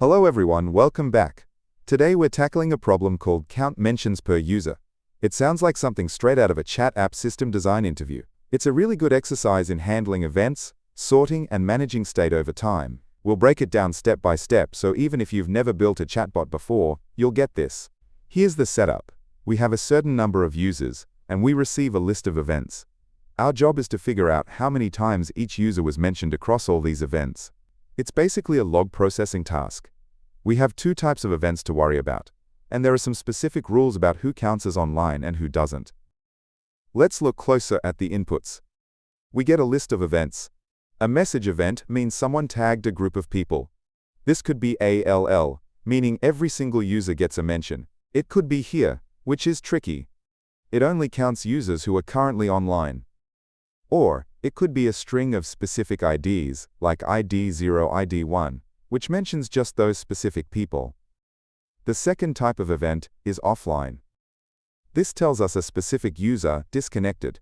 Hello everyone, welcome back. Today we're tackling a problem called count mentions per user. It sounds like something straight out of a chat app system design interview. It's a really good exercise in handling events, sorting, and managing state over time. We'll break it down step by step, so even if you've never built a chatbot before, you'll get this. Here's the setup. We have a certain number of users, and we receive a list of events. Our job is to figure out how many times each user was mentioned across all these events. It's basically a log processing task. We have two types of events to worry about, and there are some specific rules about who counts as online and who doesn't. Let's look closer at the inputs. We get a list of events. A message event means someone tagged a group of people. This could be ALL, meaning every single user gets a mention. It could be here, which is tricky. It only counts users who are currently online. Or, it could be a string of specific IDs, like ID0, ID1, which mentions just those specific people. The second type of event is offline. This tells us a specific user disconnected.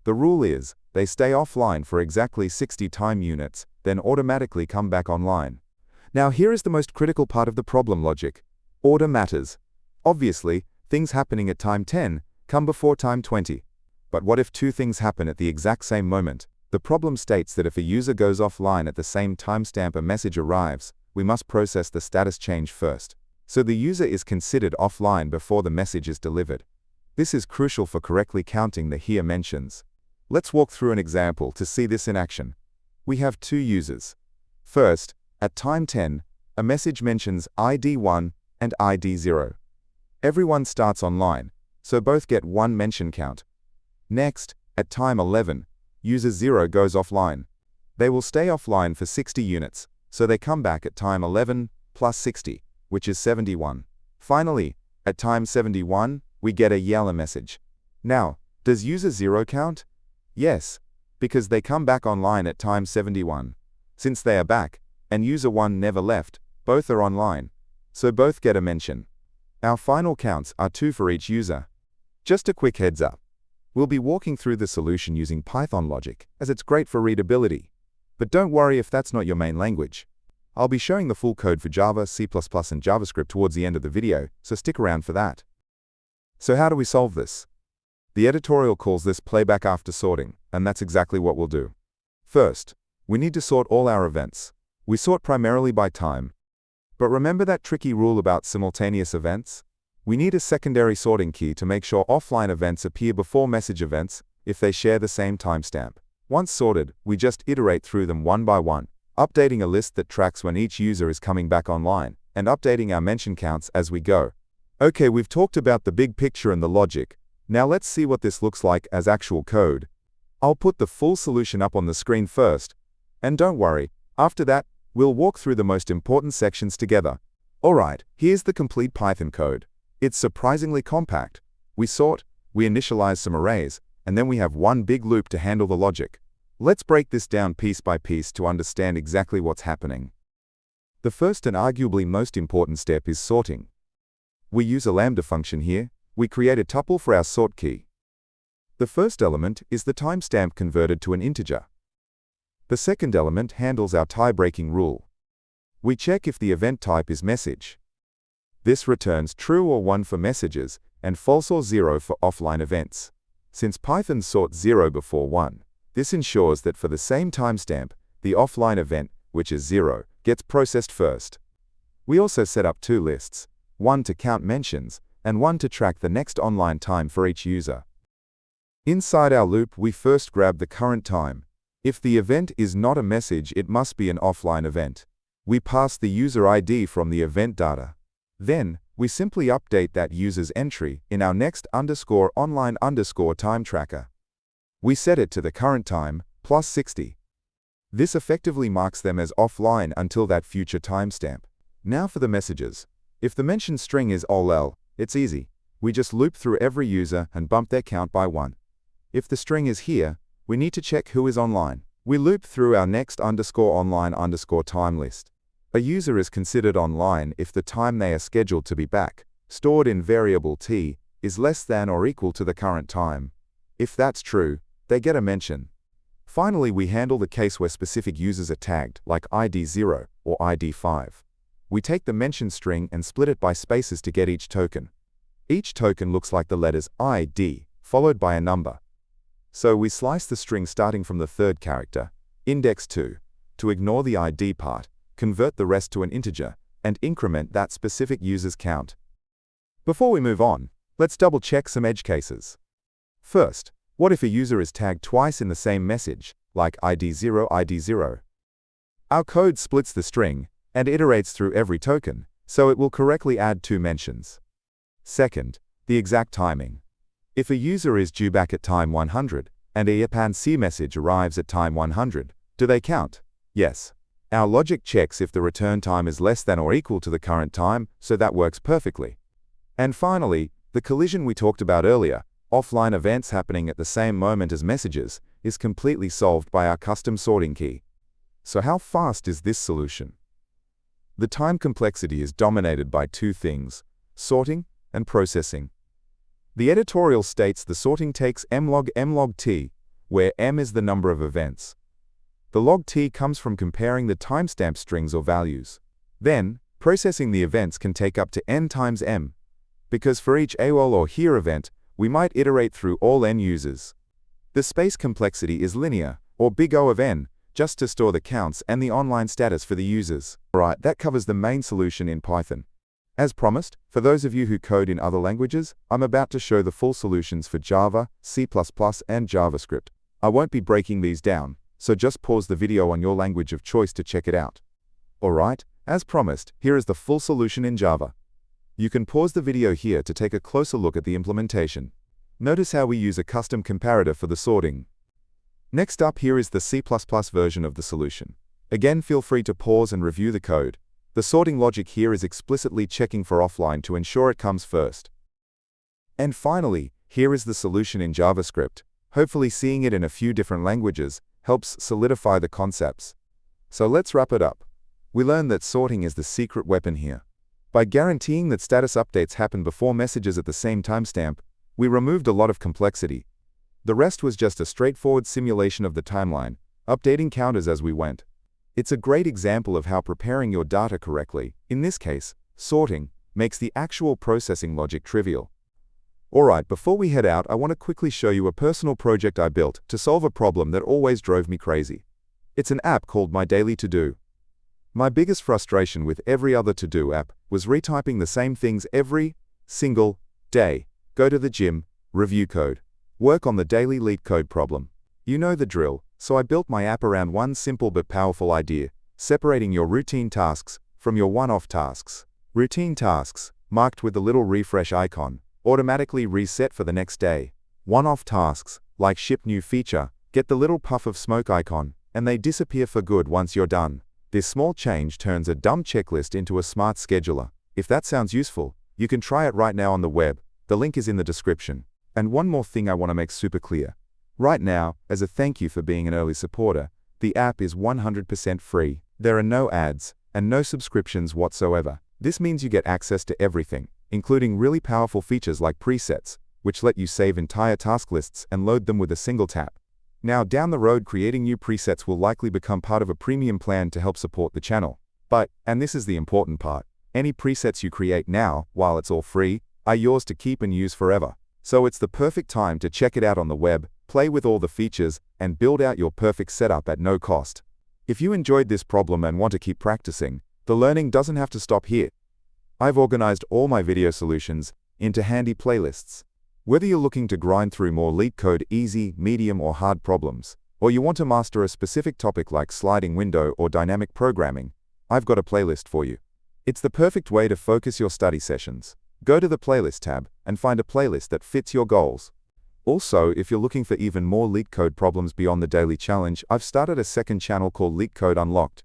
The rule is, they stay offline for exactly 60 time units, then automatically come back online. Now here is the most critical part of the problem logic. Order matters. Obviously, things happening at time 10 come before time 20. But what if two things happen at the exact same moment? The problem states that if a user goes offline at the same timestamp a message arrives, we must process the status change first. So the user is considered offline before the message is delivered. This is crucial for correctly counting the here mentions. Let's walk through an example to see this in action. We have two users. First, at time 10, a message mentions ID1 and ID0. Everyone starts online, so both get one mention count. Next, at time 11, user 0 goes offline. They will stay offline for 60 units, so they come back at time 11 plus 60, which is 71. Finally, at time 71, we get a yellow message. Now, does user 0 count? Yes, because they come back online at time 71. Since they are back, and user 1 never left, both are online, so both get a mention. Our final counts are 2 for each user. Just a quick heads up. We'll be walking through the solution using Python logic, as it's great for readability. But don't worry if that's not your main language. I'll be showing the full code for Java, C++, and JavaScript towards the end of the video, so stick around for that. So how do we solve this? The editorial calls this Playback After Sorting, and that's exactly what we'll do. First, we need to sort all our events. We sort primarily by time. But remember that tricky rule about simultaneous events? We need a secondary sorting key to make sure offline events appear before message events if they share the same timestamp. Once sorted, we just iterate through them one by one, updating a list that tracks when each user is coming back online, and updating our mention counts as we go. Okay, we've talked about the big picture and the logic. Now let's see what this looks like as actual code. I'll put the full solution up on the screen first. And don't worry, after that, we'll walk through the most important sections together. Alright, here's the complete Python code. It's surprisingly compact. We sort, we initialize some arrays, and then we have one big loop to handle the logic. Let's break this down piece by piece to understand exactly what's happening. The first and arguably most important step is sorting. We use a lambda function here. We create a tuple for our sort key. The first element is the timestamp converted to an integer. The second element handles our tie-breaking rule. We check if the event type is message. This returns true or 1 for messages, and false or 0 for offline events. Since Python sorts 0 before 1, this ensures that for the same timestamp, the offline event, which is 0, gets processed first. We also set up two lists, one to count mentions, and one to track the next online time for each user. Inside our loop, we first grab the current time. If the event is not a message, it must be an offline event. We pass the user ID from the event data. Then, we simply update that user's entry in our next _online time tracker. We set it to the current time, plus 60. This effectively marks them as offline until that future timestamp. Now for the messages. If the mentioned string is OLL, it's easy. We just loop through every user and bump their count by 1. If the string is here, we need to check who is online. We loop through our next _online time list. A user is considered online if the time they are scheduled to be back, stored in variable t, is less than or equal to the current time. If that's true, they get a mention. Finally, we handle the case where specific users are tagged, like ID0 or ID5. We take the mention string and split it by spaces to get each token. Each token looks like the letters ID, followed by a number. So we slice the string starting from the third character, index 2, to ignore the ID part, convert the rest to an integer, and increment that specific user's count. Before we move on, let's double-check some edge cases. First, what if a user is tagged twice in the same message, like ID0, ID0? Our code splits the string and iterates through every token, so it will correctly add 2 mentions. Second, the exact timing. If a user is due back at time 100 and a Yapan-C message arrives at time 100, do they count? Yes. Our logic checks if the return time is less than or equal to the current time, so that works perfectly. And finally, the collision we talked about earlier, offline events happening at the same moment as messages, is completely solved by our custom sorting key. So how fast is this solution? The time complexity is dominated by 2 things: sorting and processing. The editorial states the sorting takes mlog t, where m is the number of events. The log t comes from comparing the timestamp strings or values. Then, processing the events can take up to n times m, because for each AWOL or here event, we might iterate through all n users. The space complexity is linear, or big O of n, just to store the counts and the online status for the users. Alright, that covers the main solution in Python. As promised, for those of you who code in other languages, I'm about to show the full solutions for Java, C++, and JavaScript. I won't be breaking these down, so just pause the video on your language of choice to check it out. Alright, as promised, here is the full solution in Java. You can pause the video here to take a closer look at the implementation. Notice how we use a custom comparator for the sorting. Next up, here is the C++ version of the solution. Again, feel free to pause and review the code. The sorting logic here is explicitly checking for offline to ensure it comes first. And finally, here is the solution in JavaScript. Hopefully seeing it in a few different languages helps solidify the concepts. So let's wrap it up. We learned that sorting is the secret weapon here. By guaranteeing that status updates happen before messages at the same timestamp, we removed a lot of complexity. The rest was just a straightforward simulation of the timeline, updating counters as we went. It's a great example of how preparing your data correctly, in this case, sorting, makes the actual processing logic trivial. Alright, before we head out, I want to quickly show you a personal project I built to solve a problem that always drove me crazy. It's an app called My Daily To-Do. My biggest frustration with every other to-do app was retyping the same things every single day. Go to the gym, review code, work on the daily Leetcode problem. You know the drill. So I built my app around one simple but powerful idea: separating your routine tasks from your one-off tasks. Routine tasks, marked with the little refresh icon, automatically reset for the next day. One-off tasks, like ship new feature, get the little puff of smoke icon, and they disappear for good once you're done. This small change turns a dumb checklist into a smart scheduler. If that sounds useful, you can try it right now on the web. The link is in the description. And one more thing I want to make super clear. Right now, as a thank you for being an early supporter, the app is 100% free. There are no ads and no subscriptions whatsoever. This means you get access to everything, including really powerful features like presets, which let you save entire task lists and load them with a single tap. Now, down the road, creating new presets will likely become part of a premium plan to help support the channel. But, and this is the important part, any presets you create now, while it's all free, are yours to keep and use forever. So it's the perfect time to check it out on the web, play with all the features, and build out your perfect setup at no cost. If you enjoyed this problem and want to keep practicing, the learning doesn't have to stop here. I've organized all my video solutions into handy playlists. Whether you're looking to grind through more Leetcode easy, medium, or hard problems, or you want to master a specific topic like sliding window or dynamic programming, I've got a playlist for you. It's the perfect way to focus your study sessions. Go to the Playlist tab and find a playlist that fits your goals. Also, if you're looking for even more Leetcode problems beyond the daily challenge, I've started a second channel called Leetcode Unlocked.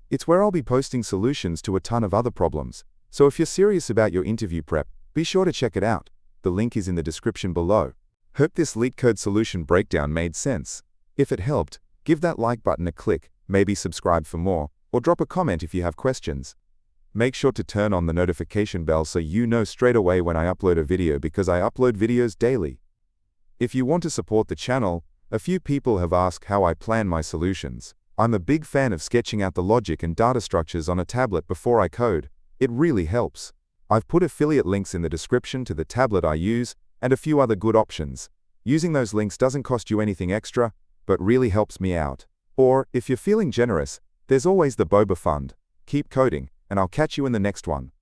It's where I'll be posting solutions to a ton of other problems. So if you're serious about your interview prep, be sure to check it out. The link is in the description below. Hope this Leetcode solution breakdown made sense. If it helped, give that like button a click, maybe subscribe for more, or drop a comment if you have questions. Make sure to turn on the notification bell so you know straight away when I upload a video, because I upload videos daily. If you want to support the channel, a few people have asked how I plan my solutions. I'm a big fan of sketching out the logic and data structures on a tablet before I code. It really helps. I've put affiliate links in the description to the tablet I use and a few other good options. Using those links doesn't cost you anything extra, but really helps me out. Or, if you're feeling generous, there's always the Boba Fund. Keep coding, and I'll catch you in the next one.